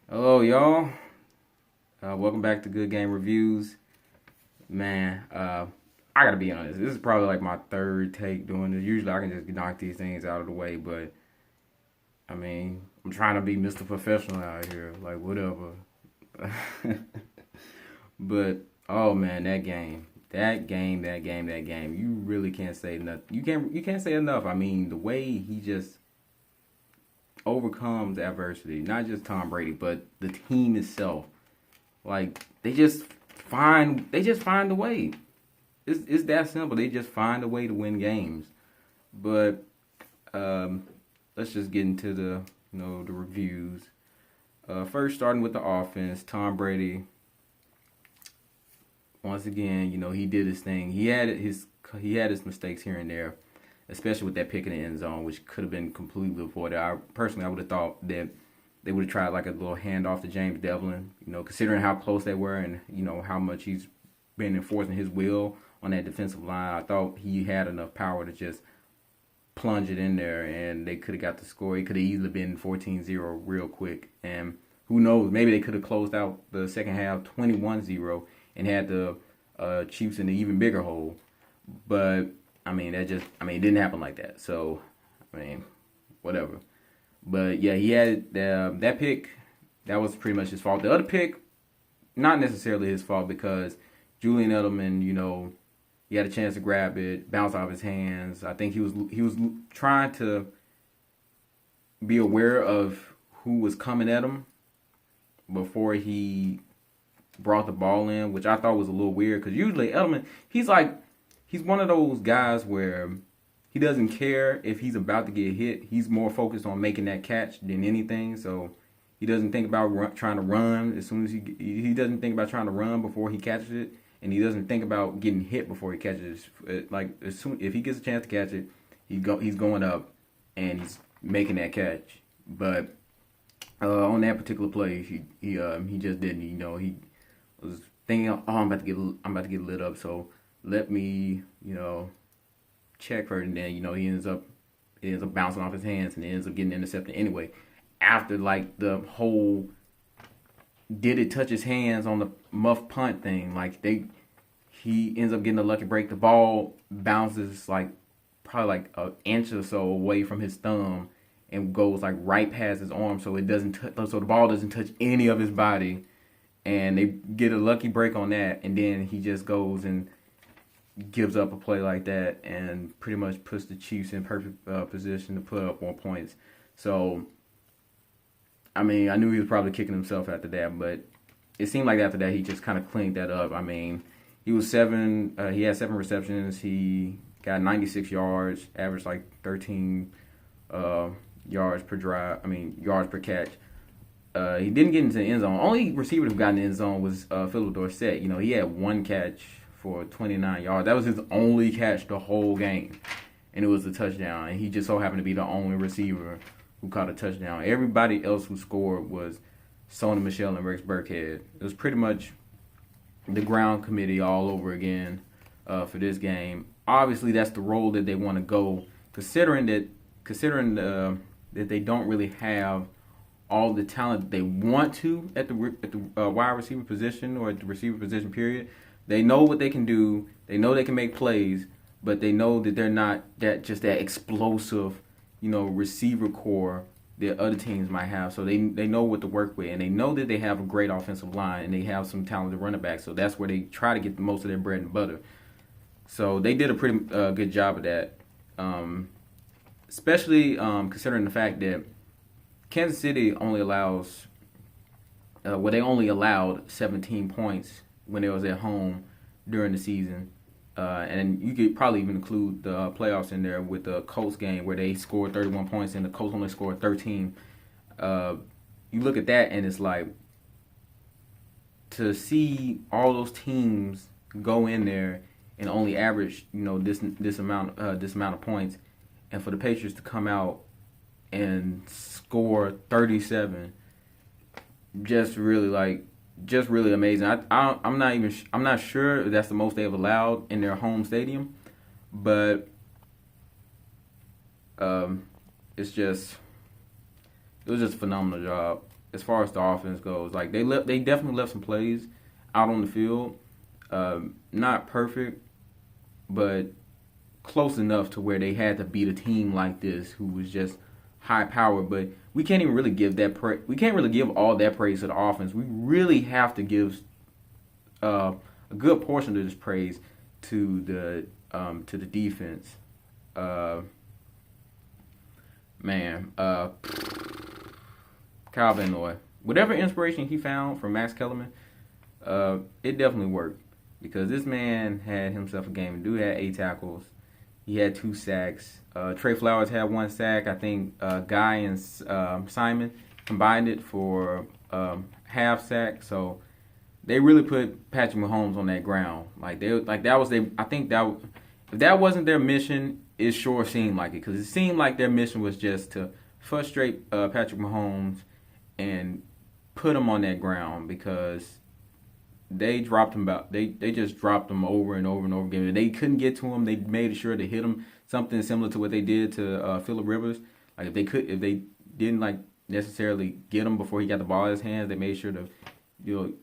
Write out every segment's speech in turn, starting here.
Hello, y'all. Welcome back to Good Game Reviews. Man, I gotta be honest. This is probably like my third take doing this. Usually, I can just knock these things out of the way, but I mean, I'm trying to be Mr. Professional out here, like whatever. But oh man, that game. You really can't say enough. You can't say enough. I mean, the way he just overcomes adversity. Not just Tom Brady, but the team itself. Like they just find a way. It's that simple. They just find a way to win games. But um, let's just get into the reviews. First, starting with the offense, Tom Brady. Once again, he did his thing. He had his mistakes here and there, especially with that pick in the end zone, which could have been completely avoided. I would have thought that they would have tried like a little handoff to James Devlin. Considering how close they were and how much he's been enforcing his will on that defensive line, I thought he had enough power to just plunge it in there, and they could have got the score. It could have easily been 14-0 real quick. And who knows, maybe they could have closed out the second half 21-0 and had the Chiefs in an even bigger hole. But, it didn't happen like that. So, whatever. But, yeah, he had that pick. That was pretty much his fault. The other pick, not necessarily his fault because Julian Edelman, he had a chance to grab it, bounce off his hands. I think he was trying to be aware of who was coming at him before he brought the ball in, which I thought was a little weird because usually Edelman, he's one of those guys where he doesn't care if he's about to get hit. He's more focused on making that catch than anything. So he doesn't think about trying to run as soon as he doesn't think about trying to run before he catches it, and he doesn't think about getting hit before he catches it. Like as soon if he gets a chance to catch it, he's going up and he's making that catch. But on that particular play, he just didn't. He was thinking, oh, I'm about to get lit up, so let me, check her, and then he ends up bouncing off his hands and ends up getting intercepted anyway. After like the whole did it touch his hands on the muff punt thing, he ends up getting a lucky break. The ball bounces like probably like an inch or so away from his thumb and goes like right past his arm, so so the ball doesn't touch any of his body, and they get a lucky break on that, and then he just goes and gives up a play like that and pretty much puts the Chiefs in perfect position to put up more points. So, I knew he was probably kicking himself after that, but it seemed like after that he just kind of cleaned that up. He was he had 7 receptions. He got 96 yards, averaged like 13 yards per drive. Yards per catch. He didn't get into the end zone. Only receiver who got in the end zone was Philip Dorsett. He had 1 catch for 29 yards. That was his only catch the whole game, and it was a touchdown. And he just so happened to be the only receiver who caught a touchdown. Everybody else who scored was Sony Michel and Rex Burkhead. It was pretty much the ground committee all over again for this game. Obviously, that's the role that they want to go, considering that they don't really have all the talent they want to at the wide receiver position or at the receiver position period. They know what they can do. They know they can make plays, but they know that they're not that explosive, receiver core that other teams might have. So they know what to work with, and they know that they have a great offensive line and they have some talented running backs. So that's where they try to get the most of their bread and butter. So they did a pretty good job of that, especially considering the fact that Kansas City only they only allowed 17 points when they was at home during the season. And you could probably even include the playoffs in there with the Colts game where they scored 31 points and the Colts only scored 13. You look at that and it's like, to see all those teams go in there and only average this amount of points, and for the Patriots to come out and score 37, just really amazing. I'm not sure if that's the most they've allowed in their home stadium, but it was just a phenomenal job. as far as the offense goes. Like they definitely left some plays out on the field. Not perfect, but close enough to where they had to beat a team like this who was just high powered. But we can't even really give we can't really give all that praise to the offense. We really have to give a good portion of this praise to the defense. Kyle Van Noy. Whatever inspiration he found from Max Kellerman, it definitely worked. Because this man had himself a game. Dude had 8 tackles. He had 2 sacks. Trey Flowers had 1 sack. I think Guy and Simon combined it for half sack. So they really put Patrick Mahomes on that ground. That was I think that if that wasn't their mission, it sure seemed like it. Because it seemed like their mission was just to frustrate Patrick Mahomes and put him on that ground because they dropped him they just dropped him over and over and over again. They couldn't get to him. They made sure to hit him something similar to what they did to Phillip Rivers. Like if they didn't necessarily get him before he got the ball in his hands, they made sure to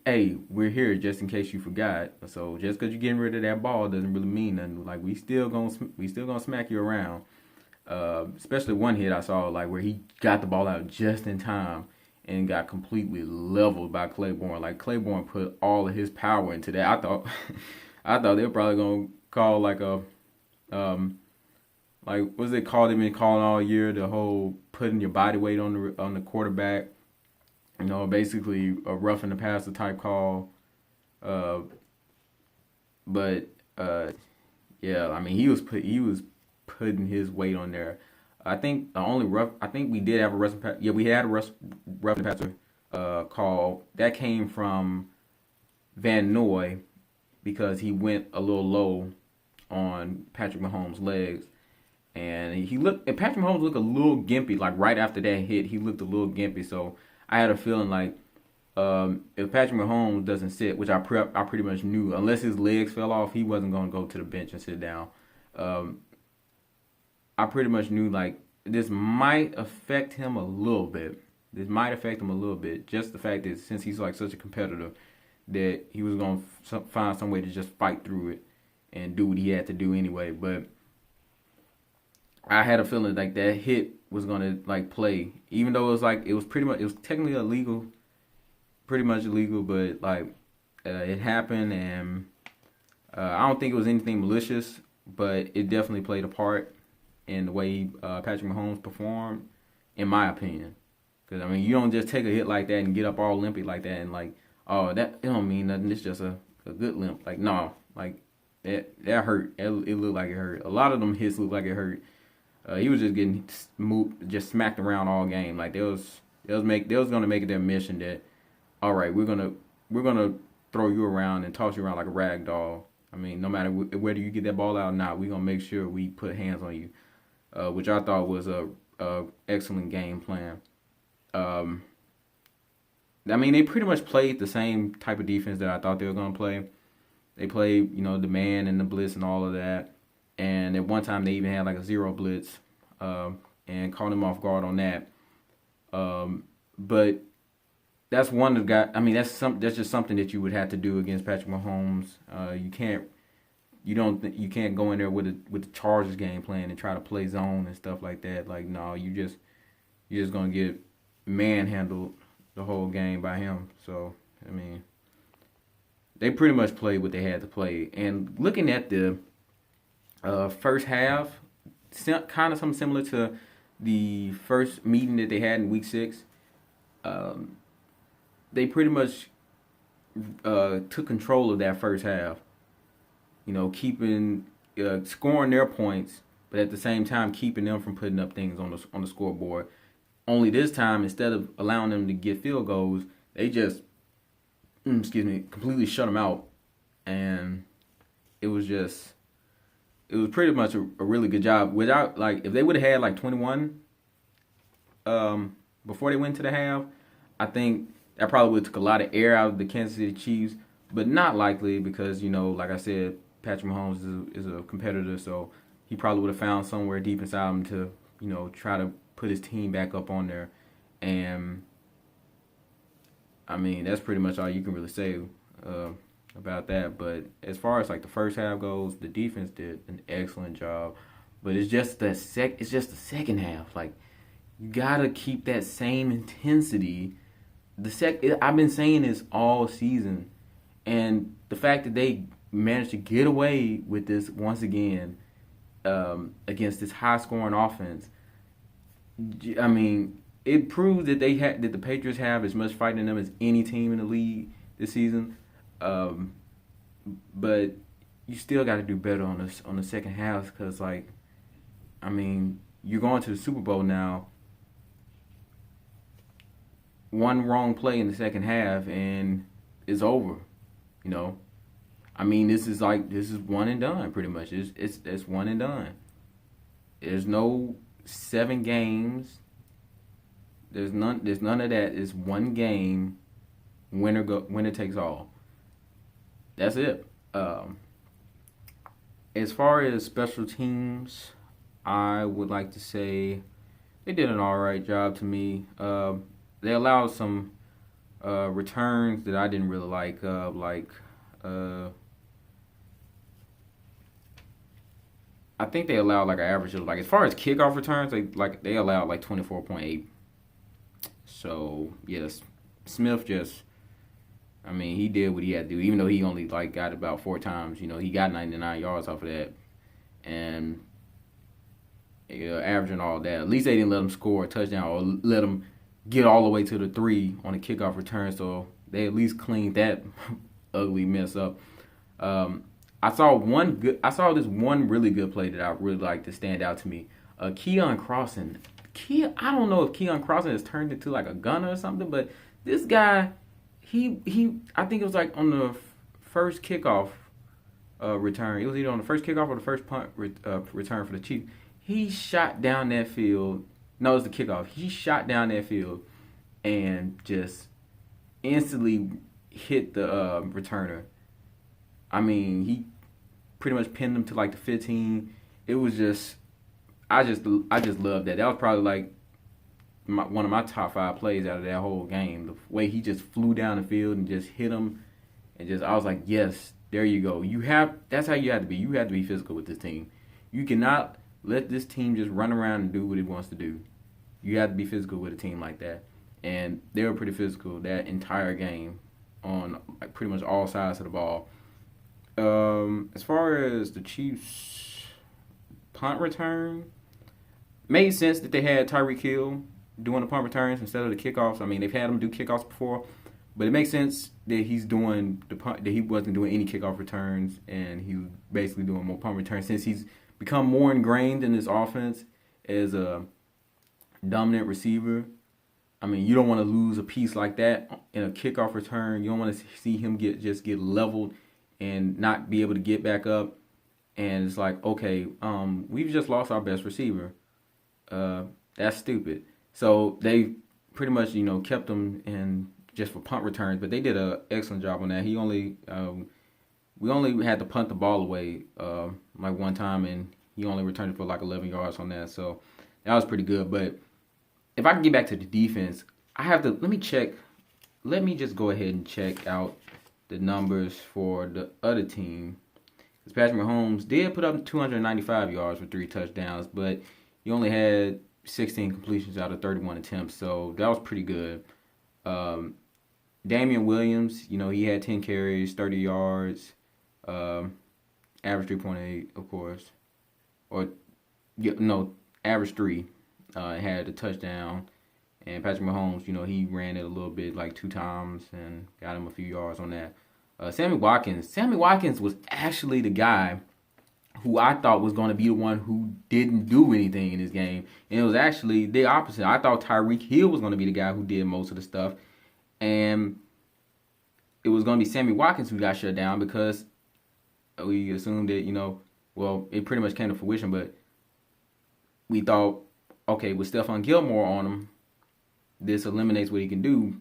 hey, we're here just in case you forgot. So just because you're getting rid of that ball doesn't really mean nothing. Like we still gonna smack you around. Especially one hit I saw where he got the ball out just in time and got completely leveled by Claiborne. Like Claiborne put all of his power into that. I thought they were probably gonna call what's it called? They've been calling all year, the whole putting your body weight on the quarterback. Basically a roughing the passer type call. But yeah, I mean he was putting his weight on there. I think we did have a roughing passer. Yeah, we had a roughing passer call that came from Van Noy because he went a little low on Patrick Mahomes' legs, and Patrick Mahomes looked a little gimpy. Like right after that hit, he looked a little gimpy. So I had a feeling if Patrick Mahomes doesn't sit, which I pretty much knew, unless his legs fell off, he wasn't going to go to the bench and sit down. I pretty much knew this might affect him a little bit. Just the fact that since he's such a competitor, that he was going to find some way to just fight through it and do what he had to do anyway. But I had a feeling that hit was going to play, even though it was technically illegal, pretty much illegal, but it happened, and I don't think it was anything malicious, but it definitely played a part in the way Patrick Mahomes performed, in my opinion. Because I mean, you don't just take a hit like that and get up all limpy like that and that it don't mean nothing. It's just a good limp. That hurt. It looked like it hurt. A lot of them hits looked like it hurt. He was just getting just smacked around all game. They was gonna make it their mission that, all right, we're gonna throw you around and toss you around like a rag doll. I mean, no matter whether you get that ball out or not, we're gonna make sure we put hands on you, which I thought was a excellent game plan. I mean, they pretty much played the same type of defense that I thought they were gonna play. They played, the man and the blitz and all of that. And at one time, they even had a zero blitz and caught him off guard on that. But that's one of the guys. I mean, that's just something that you would have to do against Patrick Mahomes. You can't go in there with the Chargers game plan and try to play zone and stuff like that. No, you're just gonna get manhandled the whole game by him. So I mean, they pretty much played what they had to play. And looking at the first half, kind of something similar to the first meeting that they had in Week 6. They pretty much took control of that first half. Keeping scoring their points, but at the same time keeping them from putting up things on the scoreboard. Only this time, instead of allowing them to get field goals, they just completely shut them out, and it was pretty much a really good job. Without if they would have had 21 before they went to the half, I think that probably would have took a lot of air out of the Kansas City Chiefs, but not likely because like I said, Patrick Mahomes is a competitor, so he probably would have found somewhere deep inside him to try to put his team back up on there, and I mean, that's pretty much all you can really say uh, about that. But as far as like the first half goes, the defense did an excellent job. But it's just the second half. Like you gotta keep that same intensity. I've been saying this all season, and the fact that they managed to get away with this once again against this high scoring offense. I mean, it proves that that the Patriots have as much fight in them as any team in the league this season. Um, but you still got to do better on the second half because, like, I mean, you're going to the Super Bowl now. One wrong play in the second half and it's over. You know, I mean, this is one and done pretty much. It's one and done. There's no 7 games. There's none of that. It's one game. Winner takes all. That's it. As far as special teams, I would like to say they did an all right job to me. They allowed some returns that I didn't really like. I think they allowed like an average of like as far as kickoff returns, they allowed like 24.8. So yes, Smith I mean, he did what he had to do, even though he only like got about 4 times. You know, he got 99 yards off of that, and averaging all that. At least they didn't let him score a touchdown or let him get all the way to the 3 on a kickoff return. So they at least cleaned that ugly mess up. I saw this one really good play that I really like to stand out to me. Keon Crossen. I don't know if Keon Crossen has turned into like a gunner or something, but this guy, I think it was like on the first kickoff return. It was either on the first kickoff or the first punt return for the Chiefs. He shot down that field. No, it was the kickoff. He shot down that field and just instantly hit the returner. I mean, he pretty much pinned him to like the 15. It was just, I just loved that. That was probably like one of my top 5 plays out of that whole game. The way he just flew down the field and just hit him, and I was like, yes, there you go. That's how you have to be. You have to be physical with this team. You cannot let this team just run around and do what it wants to do. You have to be physical with a team like that. And they were pretty physical that entire game on like pretty much all sides of the ball. As far as the Chiefs' punt return, made sense that they had Tyreek Hill doing the punt returns instead of the kickoffs. I mean, they've had him do kickoffs before, but it makes sense that he's doing the punt, that he wasn't doing any kickoff returns, and he was basically doing more punt returns since he's become more ingrained in this offense as a dominant receiver. I mean, you don't want to lose a piece like that in a kickoff return. You don't want to see him get leveled and not be able to get back up. And it's like, okay, we've just lost our best receiver. That's stupid. So they pretty much, kept him in just for punt returns, but they did an excellent job on that. We only had to punt the ball away like one time, and he only returned it for like 11 yards on that. So that was pretty good. But if I can get back to the defense, let me just go ahead and check out the numbers for the other team. Because Patrick Mahomes did put up 295 yards with 3 touchdowns, but he only had 16 completions out of 31 attempts, so that was pretty good. Damian Williams, he had 10 carries, 30 yards, average 3.8, of course. Average 3. Had a touchdown. And Patrick Mahomes, he ran it a little bit, like 2 times, and got him a few yards on that. Sammy Watkins was actually the guy who I thought was going to be the one who didn't do anything in this game. And it was actually the opposite. I thought Tyreek Hill was going to be the guy who did most of the stuff. And it was going to be Sammy Watkins who got shut down because we assumed that, it pretty much came to fruition. But we thought, okay, with Stephon Gilmore on him, this eliminates what he can do.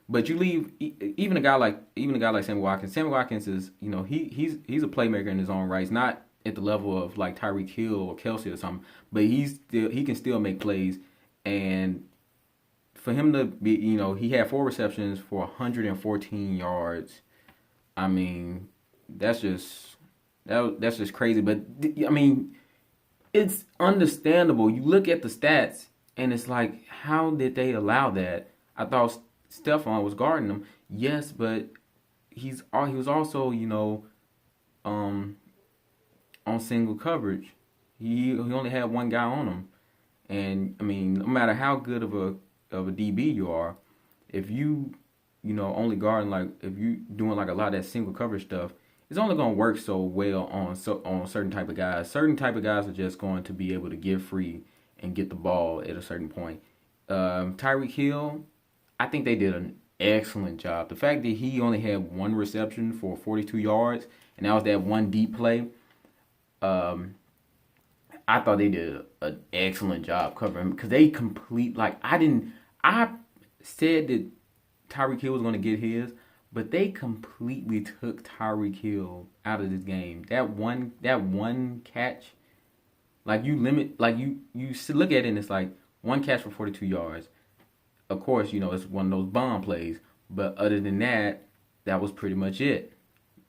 But you leave even a guy like Sammy Watkins. Sammy Watkins is, he's a playmaker in his own right. He's not at the level of like Tyreek Hill or Kelsey or something, but he can still make plays. And for him to be, he had 4 receptions for 114 yards. I mean, that's just crazy. But I mean, it's understandable. You look at the stats, and it's like, how did they allow that? I thought Stephon was guarding him. Yes, but he was also, on single coverage. He only had one guy on him, and I mean, no matter how good of a DB you are, if you only guarding, like, if you doing like a lot of that single coverage stuff, it's only going to work so well on certain type of guys. Certain type of guys are just going to be able to get free and get the ball at a certain point. Tyreek Hill, I think they did an excellent job. The fact that he only had 1 reception for 42 yards, and that was that one deep play, I thought they did an excellent job covering him, because they I said that Tyreek Hill was going to get his, but they completely took Tyreek Hill out of this game. That one catch, like, you look at it and it's like, 1 catch for 42 yards. Of course, it's one of those bomb plays, but other than that, that was pretty much it.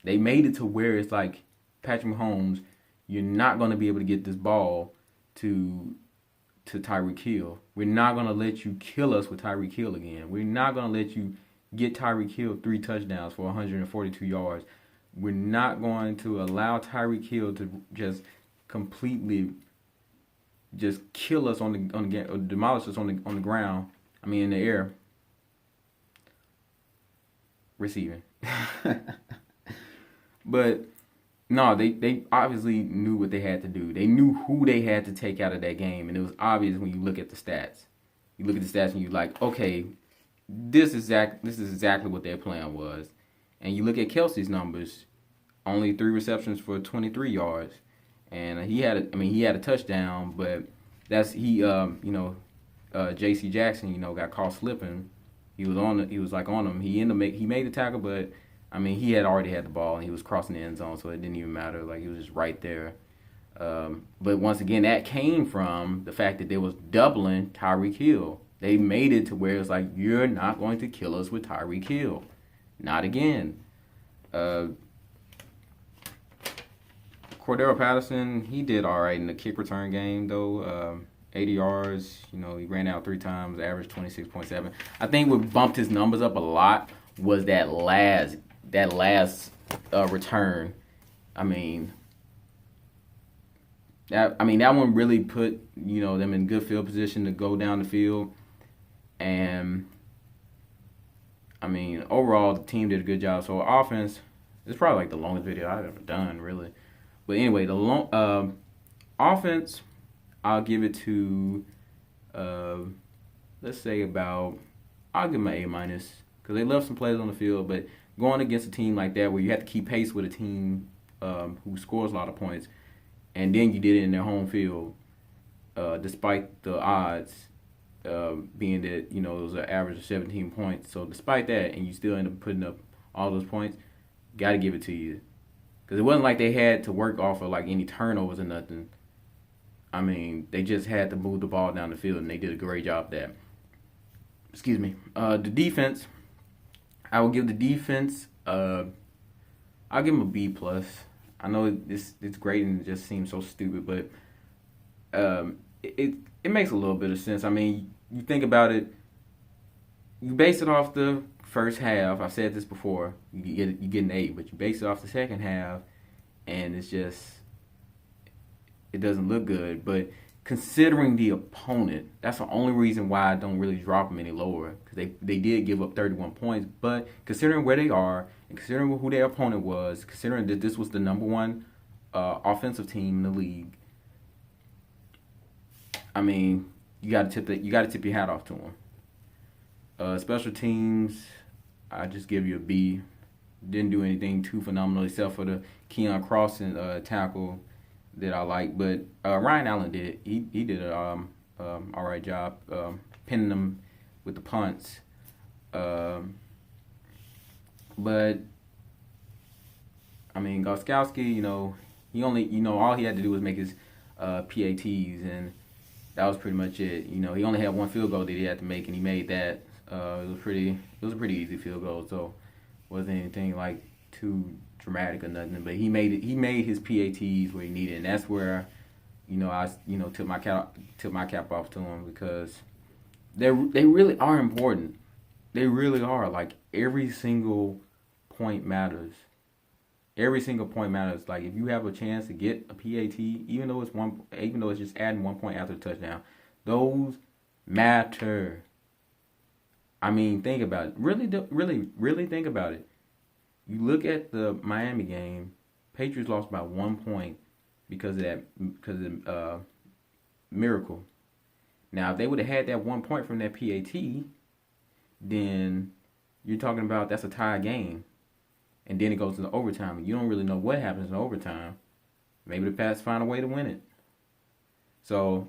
They made it to where it's like, Patrick Mahomes, you're not going to be able to get this ball to Tyreek Hill. We're not going to let you kill us with Tyreek Hill again. We're not going to let you get Tyreek Hill 3 touchdowns for 142 yards. We're not going to allow Tyreek Hill to just completely just kill us on the or demolish us on the ground. I mean, in the air. Receiving. But no, they obviously knew what they had to do. They knew who they had to take out of that game, and it was obvious when you look at the stats. You look at the stats and you're like, okay, this is exactly what their plan was. And you look at Kelsey's numbers, only 3 receptions for 23 yards, and he had a touchdown, but that's J.C. Jackson, got caught slipping. He was on him. He made the tackle, but I mean, he had already had the ball, and he was crossing the end zone, so it didn't even matter. Like, he was just right there. But once again, that came from the fact that they was doubling Tyreek Hill. They made it to where it's like, you're not going to kill us with Tyreek Hill. Not again. Cordero Patterson, he did all right in the kick return game, though. 80 yards, he ran out 3 times, averaged 26.7. I think what bumped his numbers up a lot was that last return. That one really put them in good field position to go down the field, and overall the team did a good job. So offense, it's probably like the longest video I've ever done, really. But anyway, the offense, I'll give it to let's say I'll give them an A-, because they left some players on the field, but going against a team like that where you have to keep pace with a team who scores a lot of points, and then you did it in their home field, despite the odds being that, it was an average of 17 points. So despite that, and you still end up putting up all those points, got to give it to you. Because it wasn't like they had to work off of like any turnovers or nothing. They just had to move the ball down the field, and they did a great job of that. Excuse me. The defense, I will give the defense, I'll give them a B+. I know it's great and it just seems so stupid, but it makes a little bit of sense. You think about it, you base it off the first half. I've said this before. You get an 8, but you base it off the second half, and it's just, it doesn't look good. But considering the opponent, that's the only reason why I don't really drop them any lower, because they did give up 31 points. But considering where they are, and considering who their opponent was, considering that this was the number 1 offensive team in the league, you got to tip your hat off to them. Special teams, I just give you a B. Didn't do anything too phenomenal except for the Keon Crossen tackle that I like, but Ryan Allen did. He did a all right job pinning them with the punts. But Gostkowski, he only all he had to do was make his PATs, and that was pretty much it. You know, he only had one field goal that he had to make, and he made that. It was a pretty easy field goal, so wasn't anything like too dramatic or nothing. But he made it. He made his PATs where he needed, and that's where, I took my cap off to him, because they really are important. They really are. Like, every single point matters. Every single point matters. Like, if you have a chance to get a PAT, even though it's just adding 1 point after a touchdown, those matter. I mean, think about it. Really think about it. You look at the Miami game. Patriots lost by 1 point because of miracle. Now, if they would have had that 1 point from that PAT, then you're talking about that's a tie game. And then it goes into overtime, and you don't really know what happens in overtime. Maybe the Pats find a way to win it. So,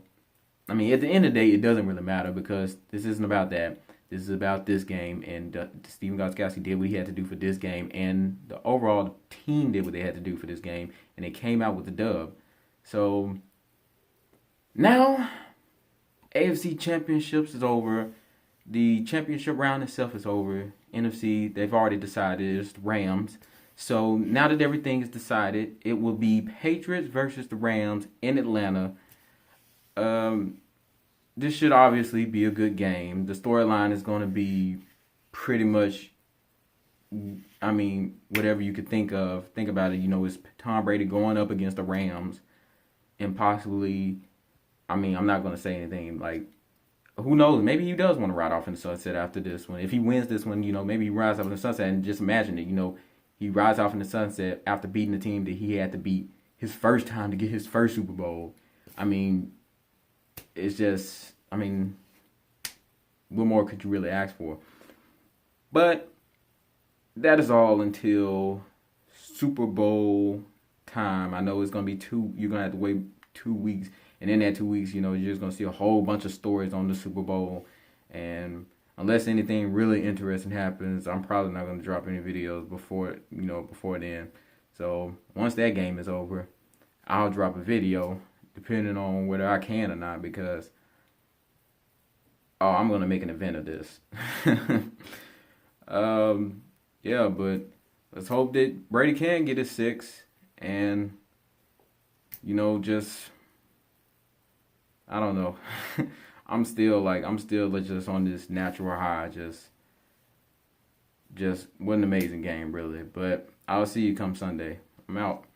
I mean, at the end of the day, it doesn't really matter, because this isn't about that. This is about this game, and Stephen Gostkowski did what he had to do for this game, and the overall team did what they had to do for this game, and they came out with the dub. So, now, AFC Championships is over. The championship round itself is over. NFC, they've already decided it's the Rams. So now that everything is decided, it will be Patriots versus the Rams in Atlanta. This should obviously be a good game. The storyline is going to be pretty much, I mean, whatever you could think of. Think about it. It's Tom Brady going up against the Rams, and possibly, I mean, I'm not going to say anything like, who knows? Maybe he does want to ride off in the sunset after this one. If he wins this one, maybe he rides off in the sunset, and just imagine it. He rides off in the sunset after beating the team that he had to beat his first time to get his first Super Bowl. I mean, it's just, I mean, what more could you really ask for? But that is all until Super Bowl time. I know it's going to be you're going to have to wait 2 weeks. And in that 2 weeks, you're just going to see a whole bunch of stories on the Super Bowl. And unless anything really interesting happens, I'm probably not going to drop any videos before then. So once that game is over, I'll drop a video, depending on whether I can or not, because, I'm going to make an event of this. Yeah, but let's hope that Brady can get his 6. And, just, I don't know. I'm still just on this natural high. Just what an amazing game, really. But I'll see you come Sunday. I'm out.